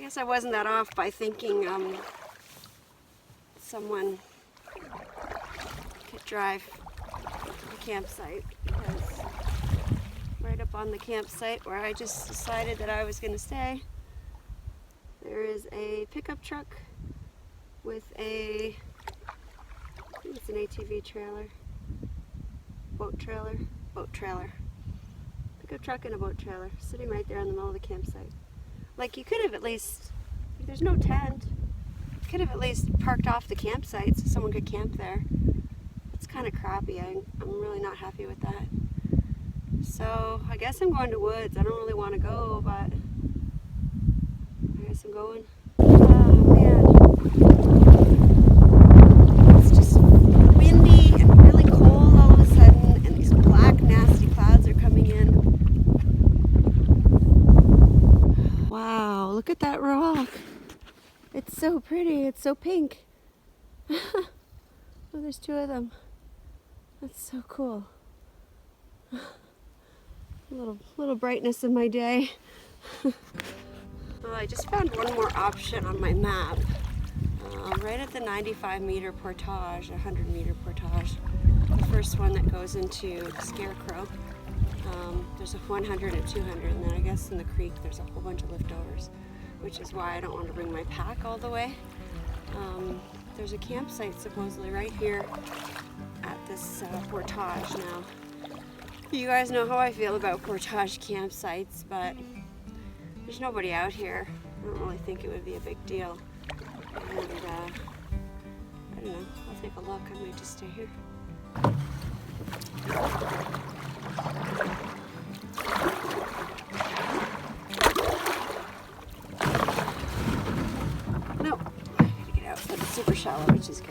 guess I wasn't that off by thinking someone could drive to the campsite, because right up on the campsite where I just decided that I was going to stay, there is a pickup truck with a, I think it's an ATV trailer, boat trailer, pickup truck and a boat trailer sitting right there in the middle of the campsite. Like, you could have at least, there's no tent, you could have at least parked off the campsite so someone could camp there. It's kind of crappy. I'm really not happy with that. So I guess I'm going to Woods. I don't really want to go, but I guess I'm going. Oh man, it's just windy and really cold all of a sudden, and these black nasty clouds are coming in. Wow, look at that rock. It's so pretty. It's so pink. Oh, there's two of them. That's so cool. A little brightness in my day. Well, I just found one more option on my map. Right at the 95-meter portage, 100-meter portage. The first one that goes into Scarecrow. There's a 100 and 200, and then I guess in the creek there's a whole bunch of leftovers, which is why I don't want to bring my pack all the way. There's a campsite supposedly right here at this portage now. You guys know how I feel about portage campsites, but there's nobody out here. I don't really think it would be a big deal. And I don't know, I'll take a look. I might just stay here. Nope, I gotta get out, but it's super shallow, which is good.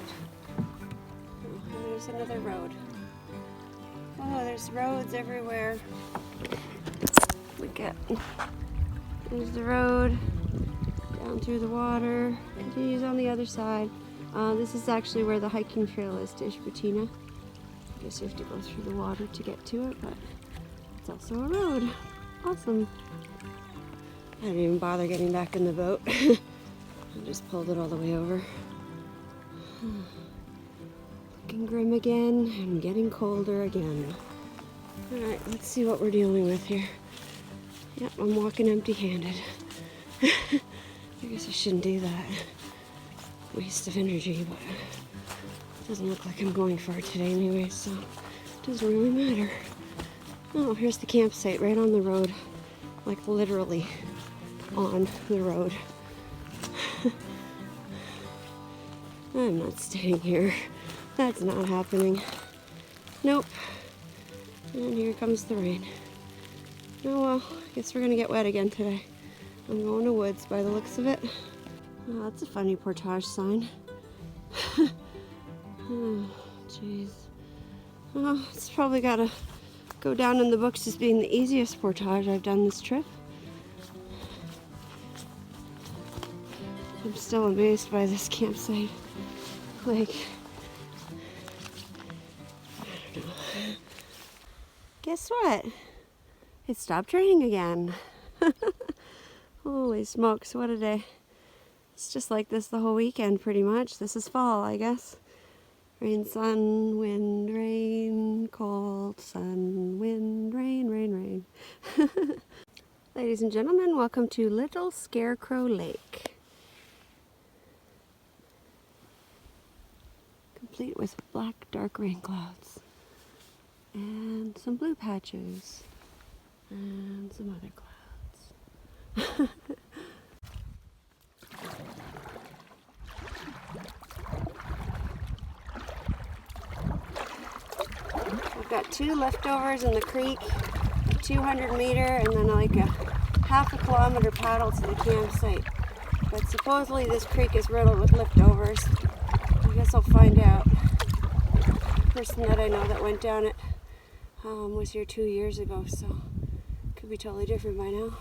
Oh, and there's another road. Oh, there's roads everywhere. Look at, there's the road down through the water. Continues on the other side. This is actually where the hiking trail is to Ishpatina. I guess you have to go through the water to get to it, but it's also a road. Awesome. I didn't even bother getting back in the boat. I just pulled it all the way over. Looking grim again and getting colder again. Alright, let's see what we're dealing with here. Yep, I'm walking empty-handed. I guess I shouldn't do that. Waste of energy, but it doesn't look like I'm going far today anyway, so it doesn't really matter. Oh, here's the campsite right on the road. Like literally on the road. I'm not staying here. That's not happening. Nope. And here comes the rain. Oh well, I guess we're gonna get wet again today. I'm going to Woods by the looks of it. Oh, that's a funny portage sign. Oh, jeez. Oh, it's probably gotta go down in the books as being the easiest portage I've done this trip. I'm still amazed by this campsite. Like, I don't know. Guess what? It stopped raining again. Holy smokes, what a day. It's just like this the whole weekend pretty much. This is fall, I guess. Rain, sun, wind, rain, cold, sun, wind, rain, rain, rain. Ladies and gentlemen, welcome to Little Scarecrow Lake. Complete with black, dark rain clouds. And some blue patches. And some other clouds. I've got two leftovers in the creek, a 200-meter, and then like a half a kilometer paddle to the campsite. But supposedly this creek is riddled with leftovers. I guess I'll find out. The person that I know that went down it was here 2 years ago, so could be totally different by now.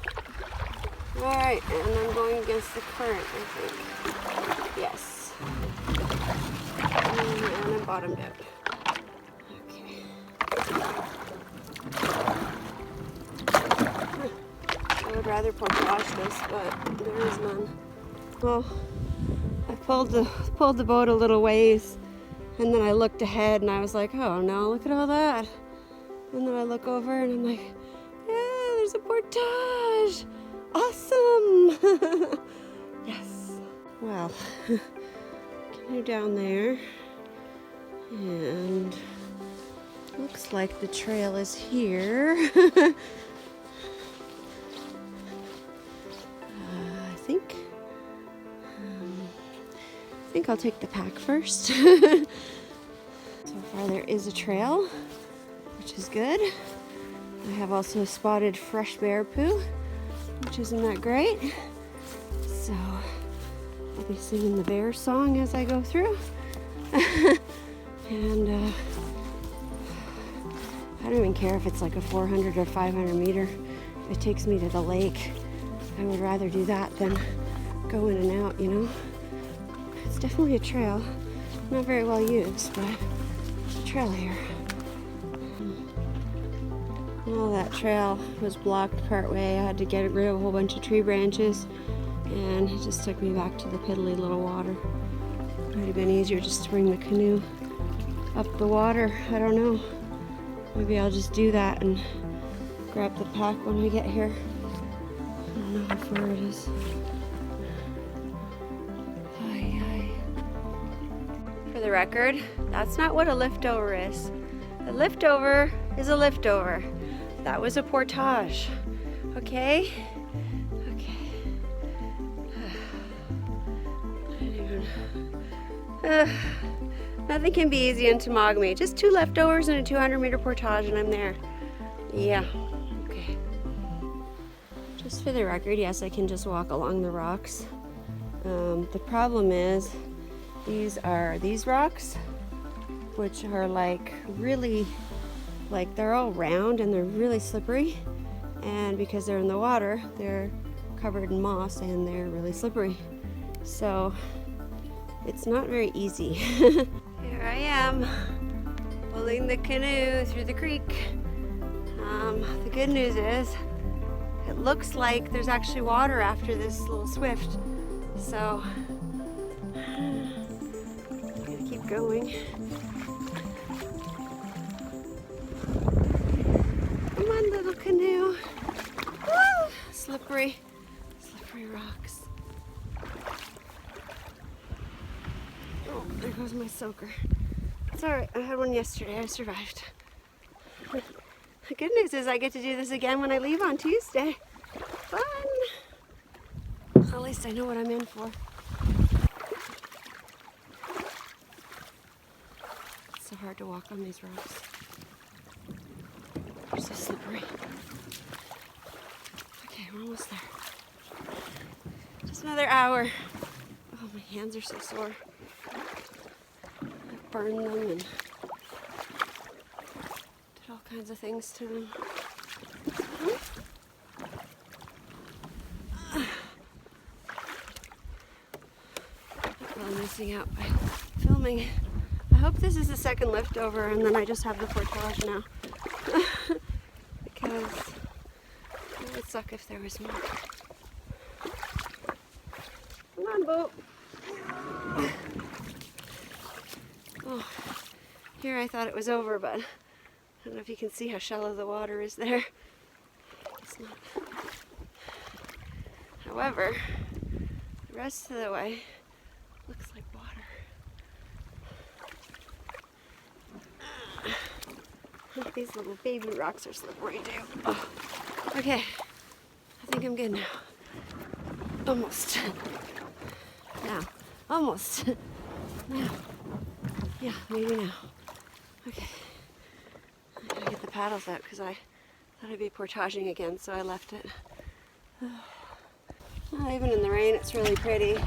Alright, and I'm going against the current, I think. Yes. And I'm bottomed out. Okay. I would rather other portage this, but there is none. Well, I pulled the boat a little ways, and then I looked ahead and I was like, oh no, look at all that. And then I look over and I'm like, yeah, there's a portage. Awesome. Yes. Well, canoe down there, and looks like the trail is here. I think I'll take the pack first. So far there is a trail, which is good. I have also spotted fresh bear poo, which isn't that great. So I'll be singing the bear song as I go through. And I don't even care if it's like a 400 or 500 meter. If it takes me to the lake, I would rather do that than go in and out, you know? It's definitely a trail. Not very well used, but there's a trail here. Well, that trail was blocked part way. I had to get rid of a whole bunch of tree branches, and it just took me back to the piddly little water. Might have been easier just to bring the canoe up the water. I don't know. Maybe I'll just do that and grab the pack when we get here. I don't know how far it is. For the record, that's not what a liftover is. A liftover is a liftover. That was a portage. Okay? Okay. Nothing can be easy in Temagami. Just 2 leftovers and a 200 meter portage and I'm there. Yeah. Okay. Just for the record, yes, I can just walk along the rocks. The problem is these rocks, which are like really, like they're all round and they're really slippery, and because they're in the water, they're covered in moss and they're really slippery. So it's not very easy. Here I am, pulling the canoe through the creek. The good news is, it looks like there's actually water after this little swift. So I'm gonna keep going. Come on, little canoe. Woo! Slippery rocks. Oh, there goes my soaker. It's alright, I had one yesterday, I survived. The good news is I get to do this again when I leave on Tuesday. Fun! At least I know what I'm in for. It's so hard to walk on these rocks. They're so slippery. Okay, we're almost there. Just another hour. Oh, my hands are so sore. I burned them and did all kinds of things to them. I'm missing out by filming. I hope this is the second liftover and then I just have the portage now. Because it would suck if there was more. Come on, boat. Oh, here I thought it was over, but I don't know if you can see how shallow the water is there. It's not. However, the rest of the way looks like water. These little baby rocks are slippery too. Oh. Okay, I think I'm good now. Almost. Now. Almost. Now. Yeah, maybe now. Okay. I gotta get the paddles out because I thought I'd be portaging again, so I left it. Well, even in the rain, it's really pretty.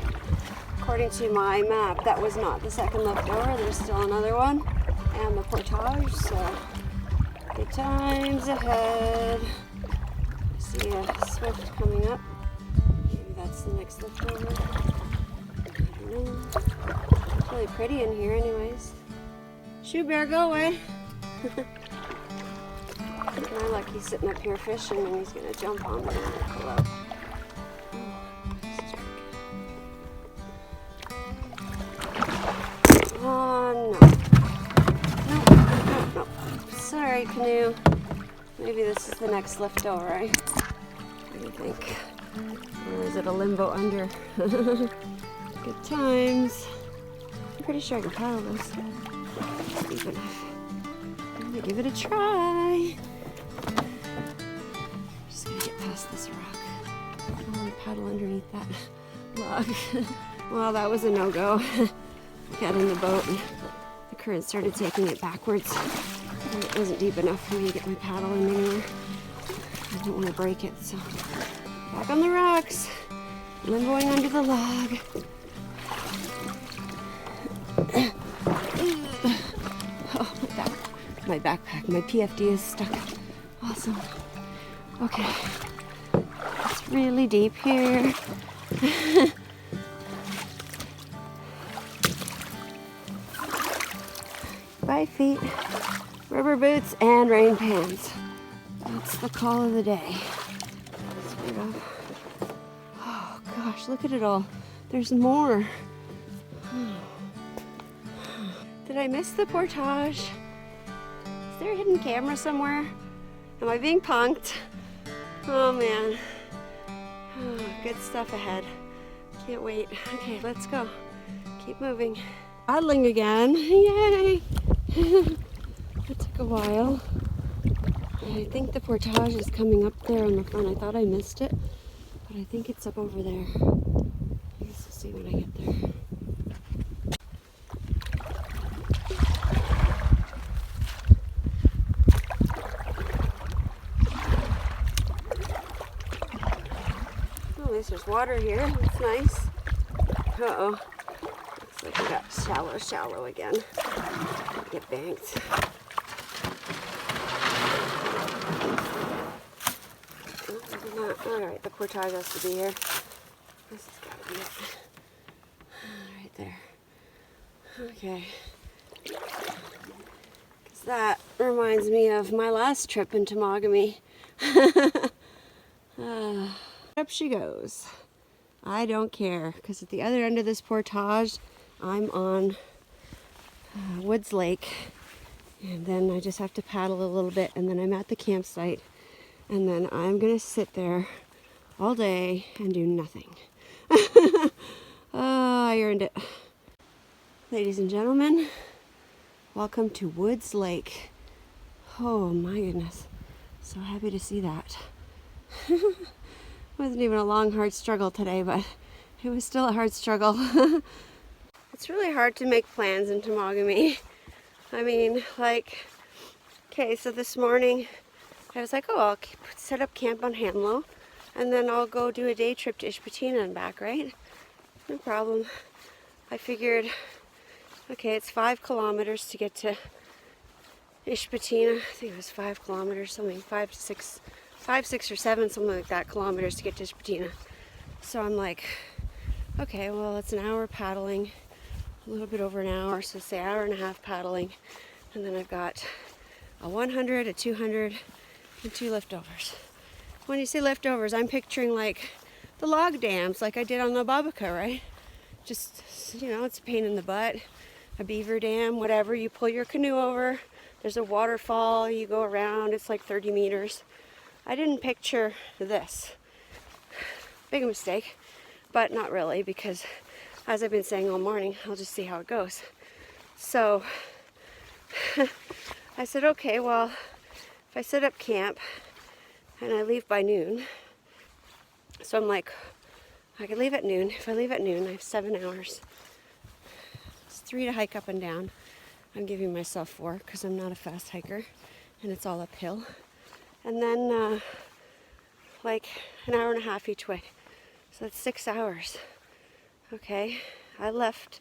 According to my map, that was not the second leftover. There's still another one and the portage, so good times ahead. I see a swift coming up. Maybe that's the next leftover. I don't know. It's really pretty in here anyways. Shoe bear, go away. My luck, he's sitting up here fishing and he's gonna jump on me and pull out. my canoe. Maybe this is the next lift over, right? What do you think? Or is it a limbo under? Good times. I'm pretty sure I can paddle this. Deep enough. I'm gonna give it a try. Just gonna get past this rock. I want to paddle underneath that log. Well, that was a no-go. Got in the boat and the current started taking it backwards. And it wasn't deep enough for me to get my paddle in anywhere. I didn't want to break it, so back on the rocks, limboing under the log. Oh, my backpack, my PFD is stuck. Awesome. Okay, it's really deep here. 5 feet, rubber boots, and rain pants. That's the call of the day. Sort of. Oh gosh, look at it all. There's more. Did I miss the portage? Is there a hidden camera somewhere? Am I being punked? Oh man. Oh, good stuff ahead. Can't wait. Okay, let's go. Keep moving. Paddling again. Yay! It took a while. I think the portage is coming up there on the front. I thought I missed it, but I think it's up over there. I guess we'll see when I get there. Oh, at least there's water here. That's nice. Uh-oh. Looks like we got shallow again. Get banked. Alright, the portage has to be here. This has got to be it. Right there. Okay. Because that reminds me of my last trip in Temagami. Up she goes. I don't care, because at the other end of this portage, I'm on Woods Lake, and then I just have to paddle a little bit, and then I'm at the campsite, and then I'm gonna sit there all day and do nothing. Oh, I earned it. Ladies and gentlemen, welcome to Woods Lake. Oh my goodness, so happy to see that. Wasn't even a long, hard struggle today, but it was still a hard struggle. It's really hard to make plans in Temagami. I mean, like, okay, so this morning I was like, oh, I'll set up camp on Hamlo, and then I'll go do a day trip to Ishpatina and back, right? No problem. I figured, okay, it's 5 kilometers to get to Ishpatina. I think it was 5 kilometers, something, 5, 6 or 7, something like that, kilometers to get to Ishpatina. So I'm like, okay, well, it's an hour paddling, a little bit over an hour, so say hour and a half paddling, and then I've got a 100, a 200, and 2 leftovers. When you say leftovers, I'm picturing like the log dams, like I did on the Babaca, right? Just, you know, it's a pain in the butt. A beaver dam, whatever, you pull your canoe over, there's a waterfall, you go around, it's like 30 meters. I didn't picture this. Big mistake, but not really, because as I've been saying all morning, I'll just see how it goes. So I said, okay, well, if I set up camp and I leave by noon, so I'm like, I can leave at noon. If I leave at noon, I have 7 hours. It's 3 to hike up and down. I'm giving myself 4 because I'm not a fast hiker and it's all uphill. And then like an hour and a half each way. So that's 6 hours. Okay, I left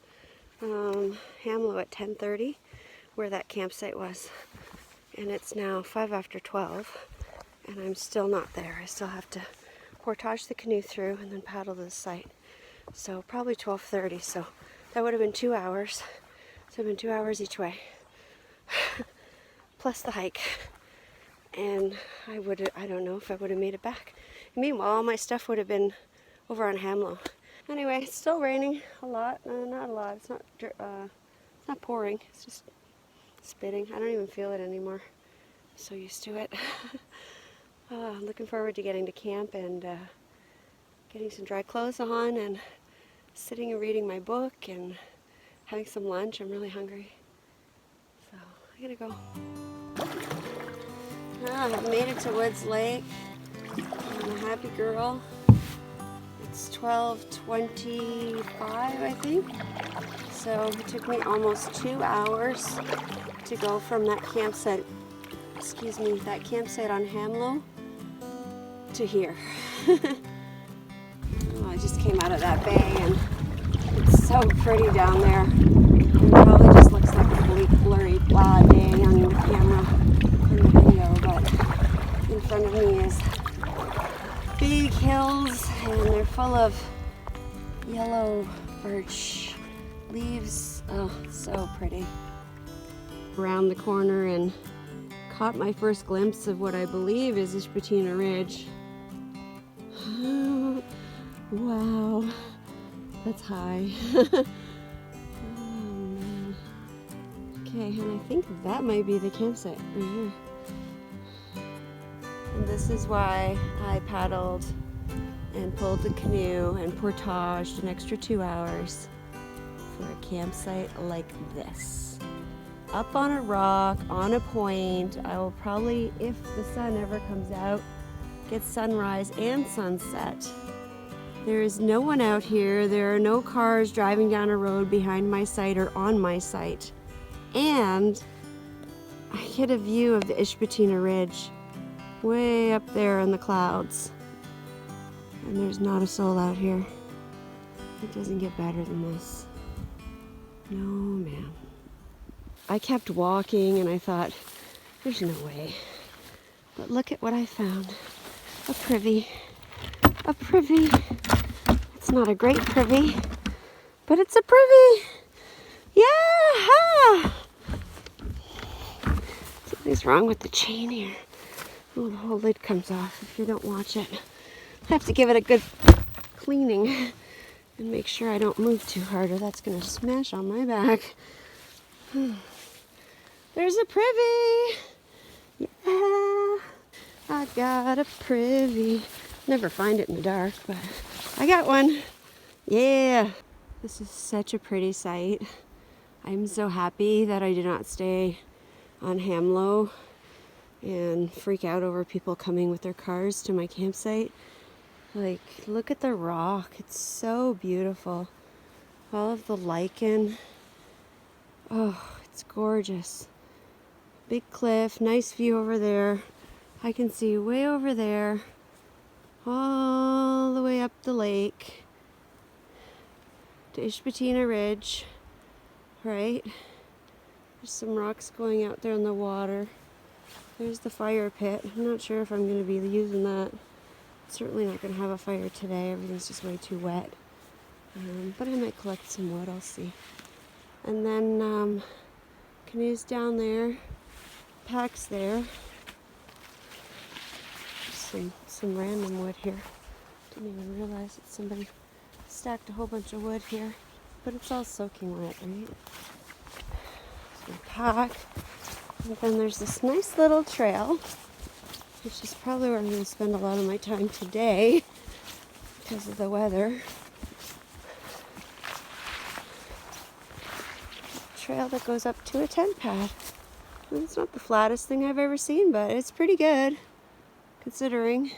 Hamlo at 10:30, where that campsite was. And it's now 5 after 12, and I'm still not there. I still have to portage the canoe through and then paddle to the site. So probably 12:30, so that would have been 2 hours. So it's been 2 hours each way. Plus the hike. And I don't know if I would have made it back. Meanwhile, all my stuff would have been over on Hamlo. Anyway, it's still raining a lot. Not a lot. It's not pouring. It's just spitting. I don't even feel it anymore. So used to it. Looking forward to getting to camp and getting some dry clothes on and sitting and reading my book and having some lunch. I'm really hungry. So I gotta go. I've made it to Woods Lake. I'm a happy girl. It's 12:25, I think. So it took me almost 2 hours to go from that campsite, that campsite on Hamlow to here. Oh, I just came out of that bay and it's so pretty down there. It probably just looks like a bleak, blurry, blah day on the camera in the video, but in front of me is big hills and they're full of yellow birch leaves. Oh, so pretty. Around the corner and caught my first glimpse of what I believe is Ishpetina Ridge. Wow, that's high. Oh man. Okay, and I think that might be the campsite right here. And this is why I paddled and pulled the canoe and portaged an extra 2 hours for a campsite like this. Up on a rock, on a point. I will probably, if the sun ever comes out, get sunrise and sunset. There is no one out here. There are no cars driving down a road behind my site or on my site. And I get a view of the Ishpetina Ridge way up there in the clouds. And there's not a soul out here. It doesn't get better than this. No, ma'am. I kept walking and I thought, there's no way. But look at what I found. A privy. A privy. It's not a great privy, but it's a privy. Yeah! Something's wrong with the chain here. Oh, the whole lid comes off if you don't watch it. I have to give it a good cleaning and make sure I don't move too hard or that's going to smash on my back. There's a privy. Yeah, I got a privy. Never find it in the dark, but I got one. Yeah. This is such a pretty sight. I'm so happy that I did not stay on Hamlow and freak out over people coming with their cars to my campsite. Like, look at the rock. It's so beautiful. All of the lichen. Oh, it's gorgeous. Big cliff, nice view over there. I can see way over there, all the way up the lake to Ishpetina Ridge, right? There's some rocks going out there in the water. There's the fire pit. I'm not sure if I'm going to be using that. Certainly not going to have a fire today. Everything's just way too wet. But I might collect some wood. I'll see. And then canoes down there, packs there. Some random wood here. Didn't even realize that somebody stacked a whole bunch of wood here. But it's all soaking wet, right? So pack. And then there's this nice little trail, which is probably where I'm going to spend a lot of my time today because of the weather. Trail that goes up to a tent pad. And it's not the flattest thing I've ever seen, but it's pretty good considering.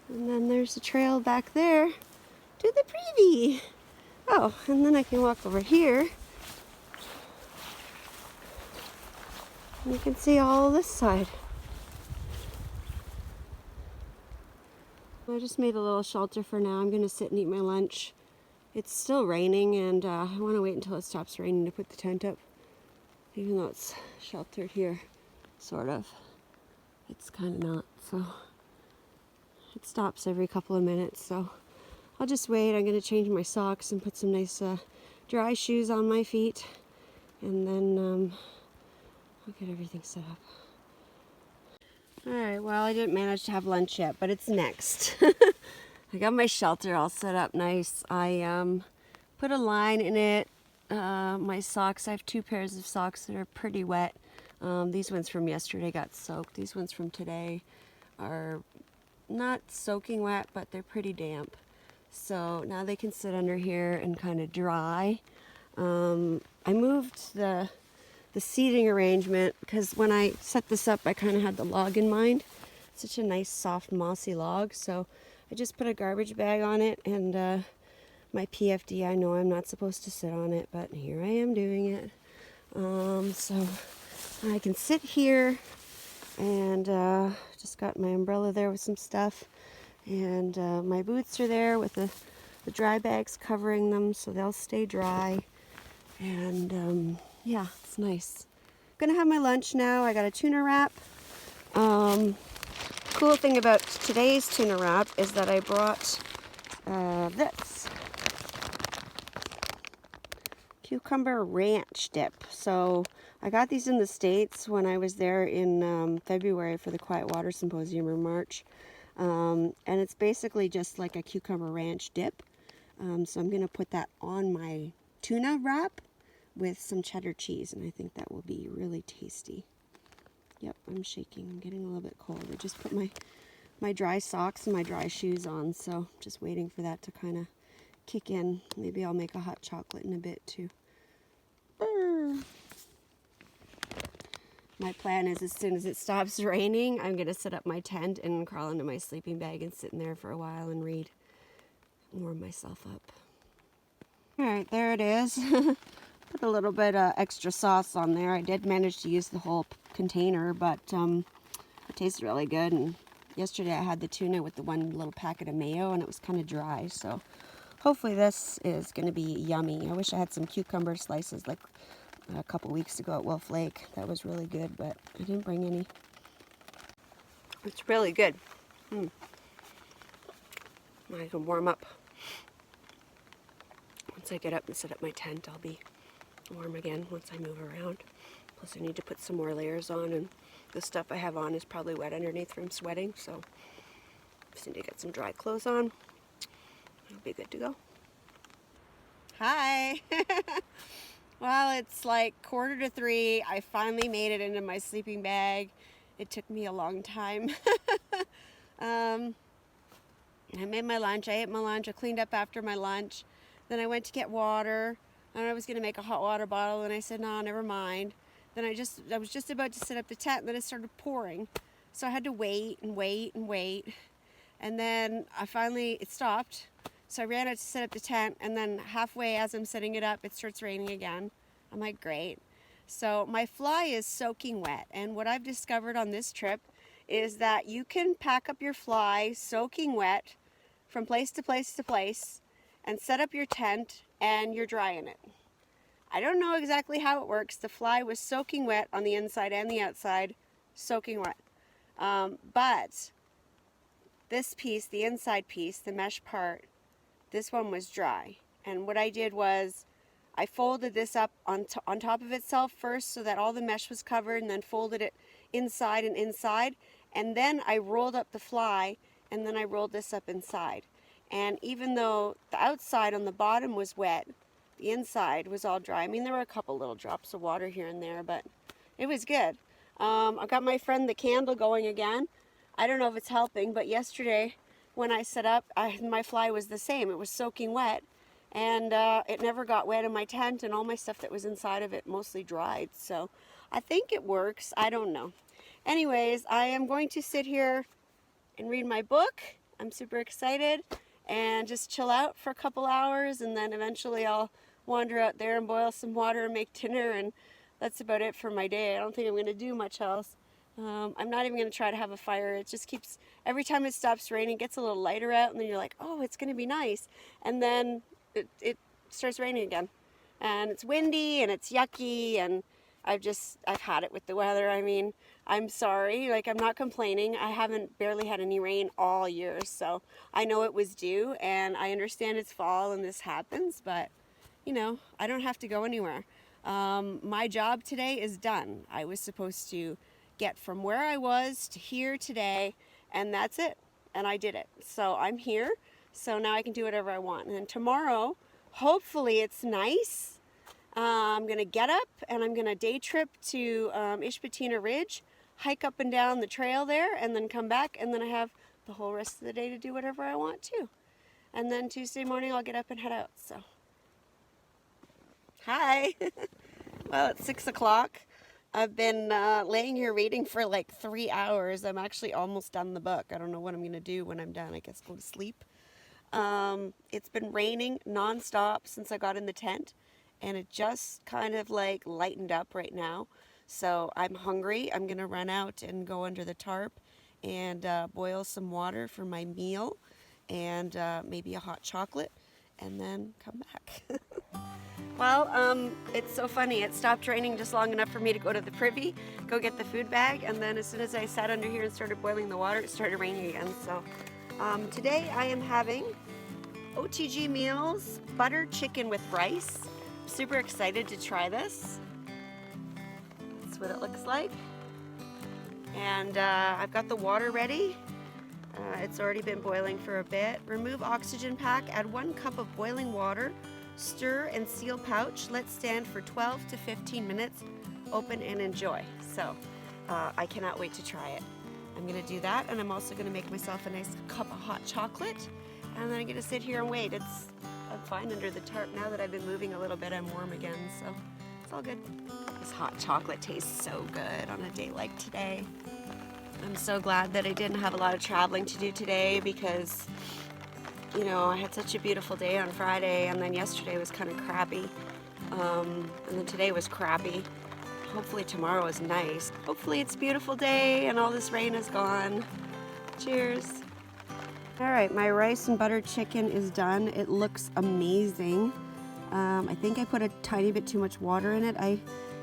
And then there's a trail back there to the privy. Oh, and then I can walk over here. And you can see all this side. I just made a little shelter for now. I'm going to sit and eat my lunch. It's still raining and I want to wait until it stops raining to put the tent up. Even though it's sheltered here, sort of. It's kind of not, so it stops every couple of minutes, so I'll just wait. I'm going to change my socks and put some nice dry shoes on my feet, and then I'll get everything set up. Alright, well, I didn't manage to have lunch yet, but it's next. I got my shelter all set up nice. I put a line in it. My socks, I have 2 pairs of socks that are pretty wet. These ones from yesterday got soaked. These ones from today are not soaking wet, but they're pretty damp. So now they can sit under here and kind of dry. I moved the seating arrangement because when I set this up, I kind of had the log in mind. It's such a nice, soft, mossy log. So I just put a garbage bag on it, and my PFD, I know I'm not supposed to sit on it, but here I am doing it. So I can sit here, and just got my umbrella there with some stuff, and my boots are there with the dry bags covering them so they'll stay dry. And yeah, it's nice. I'm gonna have my lunch now. I got a tuna wrap. Cool thing about today's tuna wrap is that I brought this cucumber ranch dip. So I got these in the States when I was there in February for the Quiet Water Symposium, or March. And it's basically just like a cucumber ranch dip. So I'm gonna put that on my tuna wrap with some cheddar cheese, and I think that will be really tasty. Yep, I'm shaking. I'm getting a little bit cold. I just put my dry socks and my dry shoes on, so just waiting for that to kind of kick in. Maybe I'll make a hot chocolate in a bit too. My plan is, as soon as it stops raining, I'm going to set up my tent and crawl into my sleeping bag and sit in there for a while and read. Warm myself up. Alright, there it is. Put a little bit of extra sauce on there. I did manage to use the whole container, but it tastes really good. And yesterday I had the tuna with the one little packet of mayo, and it was kind of dry. So hopefully this is going to be yummy. I wish I had some cucumber slices like a couple weeks ago at Wolf Lake. That was really good, but I didn't bring any. It's really good. I can warm up. Once I get up and set up my tent, I'll be warm again once I move around. Plus I need to put some more layers on, and the stuff I have on is probably wet underneath from sweating, so just need to get some dry clothes on. It'll be good to go. Hi! Well, it's like 2:45. I finally made it into my sleeping bag. It took me a long time. I made my lunch, I ate my lunch, I cleaned up after my lunch. Then I went to get water, and I was going to make a hot water bottle, and I said, no, never mind. Then I was just about to set up the tent, and then it started pouring. So I had to wait and wait and wait. And then it stopped. So I ran out to set up the tent, and then halfway as I'm setting it up, it starts raining again. I'm like, great. So my fly is soaking wet, and what I've discovered on this trip is that you can pack up your fly soaking wet from place to place to place and set up your tent, and you're dry in it. I don't know exactly how it works. The fly was soaking wet on the inside and the outside, soaking wet. But this piece, the inside piece, the mesh part, this one was dry. And what I did was I folded this up on top of itself first so that all the mesh was covered, and then folded it inside and inside. And then I rolled up the fly, and then I rolled this up inside. And even though the outside on the bottom was wet, the inside was all dry. I mean, there were a couple little drops of water here and there, but it was good. I got my friend the candle going again. I don't know if it's helping, but yesterday when I set up, my fly was the same. It was soaking wet, and it never got wet in my tent, and all my stuff that was inside of it mostly dried. So I think it works. I don't know. Anyways, I am going to sit here and read my book. I'm super excited, and just chill out for a couple hours, and then eventually I'll wander out there and boil some water and make dinner, and that's about it for my day. I don't think I'm going to do much else. I'm not even going to try to have a fire. It just keeps, every time it stops raining, it gets a little lighter out, and then you're like, oh, it's going to be nice. And then it starts raining again. And it's windy, and it's yucky, and I've had it with the weather. I mean, I'm sorry, like, I'm not complaining. I haven't barely had any rain all year, so I know it was due, and I understand it's fall and this happens, but, you know, I don't have to go anywhere. My job today is done. I was supposed to get from where I was to here today, and that's it, and I did it. So I'm here, so now I can do whatever I want. And then tomorrow, hopefully it's nice. I'm gonna get up and I'm gonna day trip to Ishpatina Ridge, hike up and down the trail there, and then come back, and then I have the whole rest of the day to do whatever I want to. And then Tuesday morning I'll get up and head out. So, hi. Well, it's 6 o'clock. I've been laying here reading for like 3 hours. I'm actually almost done the book. I don't know what I'm gonna do when I'm done. I guess go to sleep. It's been raining nonstop since I got in the tent, and it just kind of like lightened up right now. So I'm hungry. I'm gonna run out and go under the tarp and boil some water for my meal, and maybe a hot chocolate, and then come back. Well, it's so funny. It stopped raining just long enough for me to go to the privy, go get the food bag, and then as soon as I sat under here and started boiling the water, it started raining again. So today I am having OTG meals, butter chicken with rice. I'm super excited to try this. That's what it looks like. And I've got the water ready. It's already been boiling for a bit. Remove oxygen pack, add 1 cup of boiling water, stir and seal pouch. Let stand for 12 to 15 minutes. Open and enjoy. So I cannot wait to try it. I'm gonna do that, and I'm also gonna make myself a nice cup of hot chocolate, and then I'm gonna sit here and wait. I'm fine under the tarp now that I've been moving a little bit. I'm warm again, so it's all good. This hot chocolate tastes so good on a day like today. I'm so glad that I didn't have a lot of traveling to do today because, you know, I had such a beautiful day on Friday, and then yesterday was kind of crappy, and then today was crappy. Hopefully tomorrow is nice. Hopefully it's a beautiful day and all this rain is gone. Cheers. All right, my rice and butter chicken is done. It looks amazing. I think I put a tiny bit too much water in it. I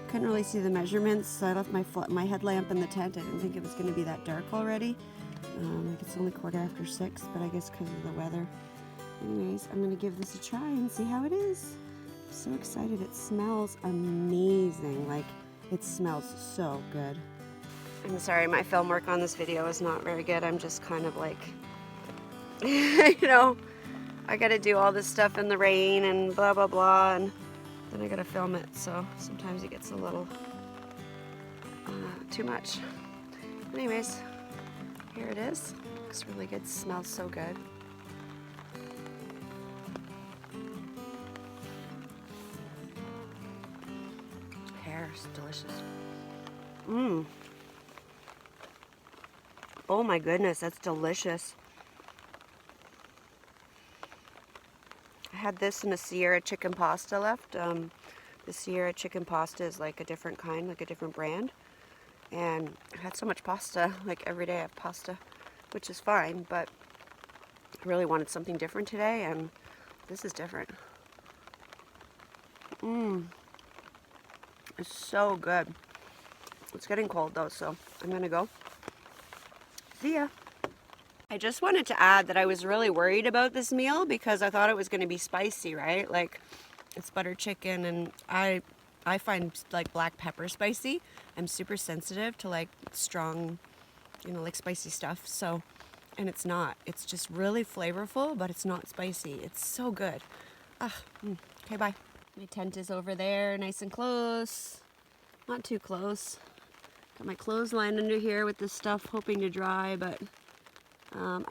couldn't really see the measurements, so I left my headlamp in the tent. I didn't think it was going to be that dark already. It's only 6:15, but I guess because of the weather. Anyways, I'm going to give this a try and see how it is. I'm so excited. It smells amazing. Like, it smells so good. I'm sorry, my film work on this video is not very good. I'm just kind of like, you know, I gotta do all this stuff in the rain and blah, blah, blah, and then I gotta film it, so sometimes it gets a little too much. Anyways, here it is. Looks really good, smells so good. It's delicious. Oh my goodness, that's delicious. I had this in a Sierra chicken pasta left. The Sierra chicken pasta is like a different kind, like a different brand. And I had so much pasta, like every day I have pasta, which is fine, but I really wanted something different today, and this is different. It's so good. It's getting cold though, so I'm gonna go. See ya. I just wanted to add that I was really worried about this meal because I thought it was gonna be spicy, right? Like, it's butter chicken, and I find like black pepper spicy. I'm super sensitive to like strong, you know, like spicy stuff. So, and it's not. It's just really flavorful, but it's not spicy. It's so good. Okay, bye. My tent is over there, nice and close. Not too close. Got my clothesline under here with this stuff, hoping to dry, but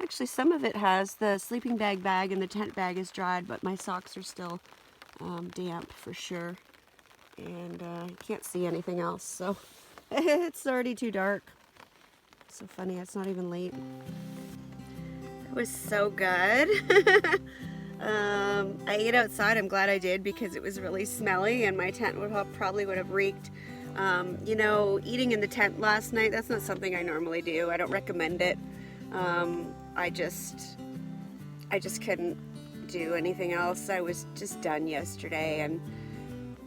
actually some of it has. The sleeping bag and the tent bag is dried, but my socks are still damp for sure. And I can't see anything else, so it's already too dark. So funny, it's not even late. It was so good. I ate outside. I'm glad I did because it was really smelly and my tent probably would have reeked. You know, eating in the tent last night, that's not something I normally do. I don't recommend it. I just couldn't do anything else. I was just done yesterday, and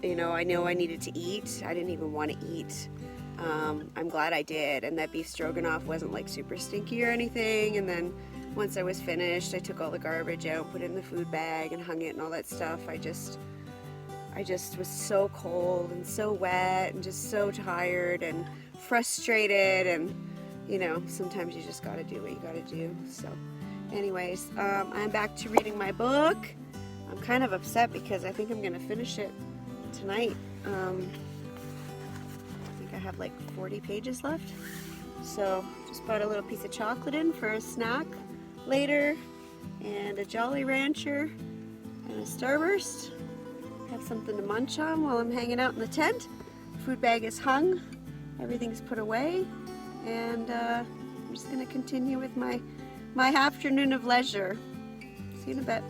you know I needed to eat. I didn't even want to eat. I'm glad I did, and that beef stroganoff wasn't like super stinky or anything. And then once I was finished, I took all the garbage out, put it in the food bag and hung it and all that stuff. I just was so cold and so wet and just so tired and frustrated, and you know, sometimes you just gotta do what you gotta do. So anyways, I'm back to reading my book. I'm kind of upset because I think I'm gonna finish it tonight. I think I have like 40 pages left. So just bought a little piece of chocolate in for a snack later, and a Jolly Rancher and a Starburst. Have something to munch on while I'm hanging out in the tent. Food bag is hung, everything's put away, and I'm just going to continue with my afternoon of leisure. See you in a bit.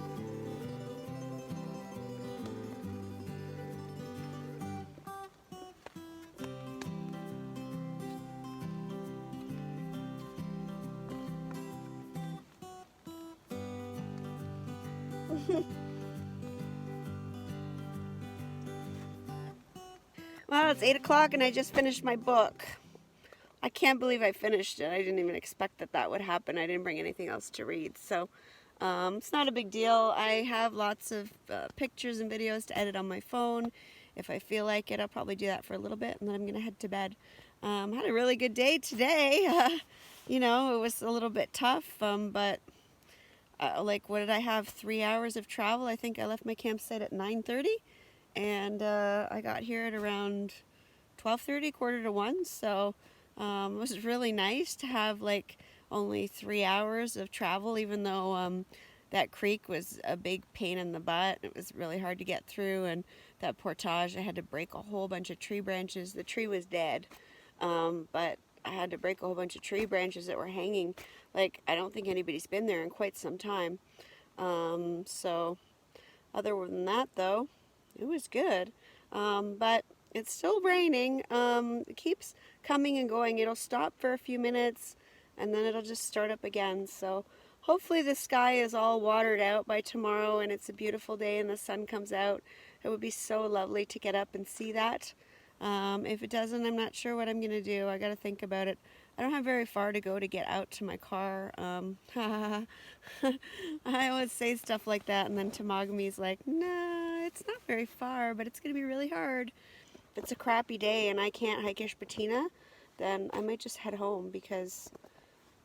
Well, it's 8 o'clock and I just finished my book. I can't believe I finished it. I didn't even expect that would happen. I didn't bring anything else to read, so it's not a big deal. I have lots of pictures and videos to edit on my phone. If I feel like it, I'll probably do that for a little bit, and then I'm going to head to bed. Had a really good day today. You know, it was a little bit tough, but like, what did I have? 3 hours of travel. I think I left my campsite at 9:30, and I got here at around 12:30, 12:45. So it was really nice to have like only 3 hours of travel, even though that creek was a big pain in the butt. It was really hard to get through, and that portage, I had to break a whole bunch of tree branches. The tree was dead, but I had to break a whole bunch of tree branches that were hanging. Like, I don't think anybody's been there in quite some time. So other than that, though, it was good. But it's still raining. It keeps coming and going. It'll stop for a few minutes, and then it'll just start up again. So hopefully the sky is all watered out by tomorrow and it's a beautiful day and the sun comes out. It would be so lovely to get up and see that. If it doesn't, I'm not sure what I'm going to do. I got to think about it. I don't have very far to go to get out to my car. I always say stuff like that, and then Tamagami's like, nah, it's not very far, but it's going to be really hard. If it's a crappy day and I can't hike Ishpatina, then I might just head home, because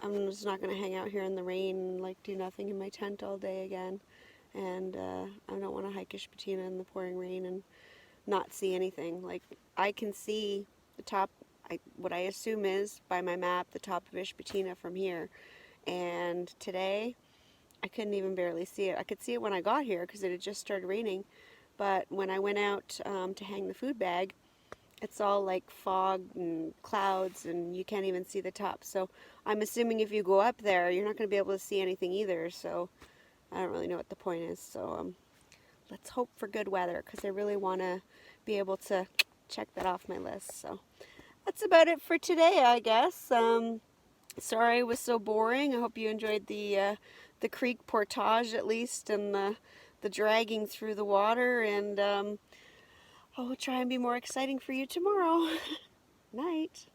I'm just not going to hang out here in the rain and like do nothing in my tent all day again. And I don't want to hike Ishpatina in the pouring rain and not see anything. Like, I can see the top, what I assume is, by my map, the top of Ishpatina from here. And today, I couldn't even barely see it. I could see it when I got here because it had just started raining. But when I went out to hang the food bag, it's all like fog and clouds, and you can't even see the top. So I'm assuming if you go up there, you're not going to be able to see anything either. So I don't really know what the point is. So let's hope for good weather, because I really want to be able to check that off my list. So that's about it for today, I guess. Sorry it was so boring. I hope you enjoyed the creek portage at least, and the dragging through the water, and I will try and be more exciting for you tomorrow. Night.